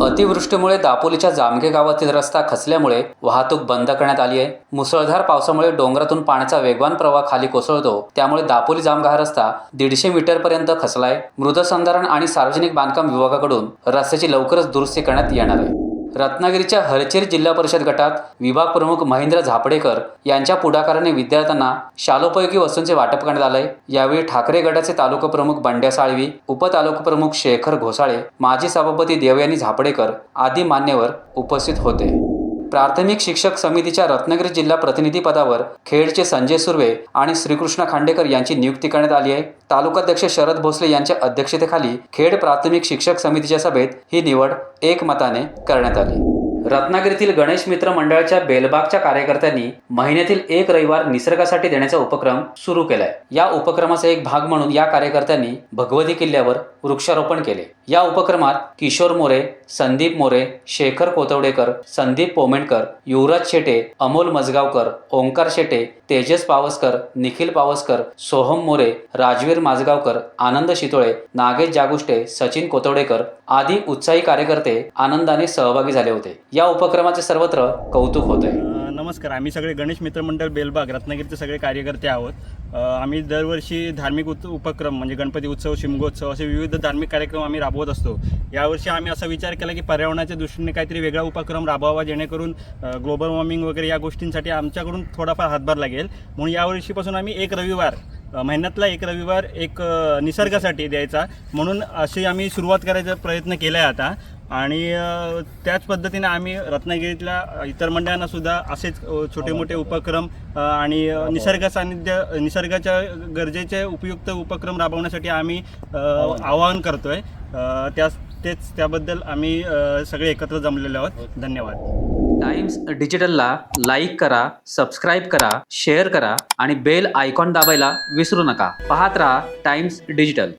अतिवृष्टीमुळे दापोलीच्या जामगे गावातील रस्ता खचल्यामुळे वाहतूक बंद करण्यात आली आहे। मुसळधार पावसामुळे डोंगरातून पाण्याचा वेगवान प्रवाह खाली कोसळतो, त्यामुळे दापोली जामगा हा रस्ता 150 मीटरपर्यंत खचलाय। मृदसंधारण आणि सार्वजनिक बांधकाम विभागाकडून रस्त्याची लवकरच दुरुस्ती करण्यात येणार आहे। रत्नागिरीच्या हरचेरी जिल्हा परिषद गटात विभाग प्रमुख महेंद्र झापडेकर यांच्या पुढाकाराने विद्यार्थ्यांना शालोपयोगी वस्तूंचे वाटप करण्यात आले। यावेळी ठाकरे गटाचे तालुका प्रमुख बंड्या साळवी, उपतालुका प्रमुख शेखर घोसाळे, माजी सभापती देवयानी झापडेकर आदी मान्यवर उपस्थित होते। प्राथमिक शिक्षक समितीच्या रत्नागिरी जिल्हा प्रतिनिधी पदावर खेडचे संजय सुर्वे आणि श्रीकृष्ण खांडेकर यांची नियुक्ती करण्यात आली आहे। तालुकाध्यक्ष शरद भोसले यांच्या अध्यक्षतेखाली खेड प्राथमिक शिक्षक समितीच्या सभेत ही निवड एकमताने करण्यात आली। रत्नागिरीतील गणेश मित्र मंडळाच्या बेलबागच्या कार्यकर्त्यांनी महिन्यातील एक रविवार निसर्गासाठी देण्याचा उपक्रम सुरू केलाय। या उपक्रमाचा एक भाग म्हणून या कार्यकर्त्यांनी भगवती किल्ल्यावर वृक्षारोपण केले। या उपक्रमात किशोर मोरे, संदीप मोरे, शेखर कोतवडेकर, संदीप पोमेंडकर, युवराज शेटे, अमोल मजगावकर, ओंकार शेटे, तेजस पावसकर, निखिल पावसकर, सोहम मोरे, राजवीर माझगावकर, आनंद शितोळे, नागेश जागुष्टे, सचिन कोतवडेकर आदी उत्साही कार्यकर्ते आनंदाने सहभागी झाले होते। या उपक्रमाचे सर्वत्र कौतुक होते। नमस्कार, आम्ही सगळे गणेश मित्र मंडळ बेलबाग रत्नागिरीचे सगळे कार्यकर्ते आहोत। आम्ही दरवर्षी धार्मिक उपक्रम म्हणजे गणपती उत्सव, शिमगोत्सव असे विविध धार्मिक कार्यक्रम आम्ही राबवत असतो। यावर्षी आम्ही असा विचार केला की पर्यावरणाच्या दृष्टीने काहीतरी वेगळा उपक्रम राबवावा, जेणेकरून ग्लोबल वॉर्मिंग वगैरे या गोष्टींसाठी आमच्याकडून थोडाफार हातभार लागेल। म्हणून यावर्षीपासून आम्ही एक रविवार, महिन्यातला एक रविवार एक निसर्गासाठी द्यायचा म्हणून अशी आम्ही सुरुवात करायचा प्रयत्न केला आहे आता। आणि त्याच पद्धतीने आम्ही रत्नागिरीतल्या इतर मंडळांना सुद्धा असेच छोटे मोठे उपक्रम आणि निसर्गाच्या गरजेचे उपयुक्त उपक्रम राबवण्यासाठी आम्ही आवाहन करतोय। त्याबद्दल आम्ही सगळे एकत्र जमलेले आहोत। धन्यवाद। टाइम्स डिजिटलला लाईक करा, सबस्क्राईब करा, शेअर करा आणि बेल आयकॉन दाबायला विसरू नका। पाहत रहा टाइम्स डिजिटल।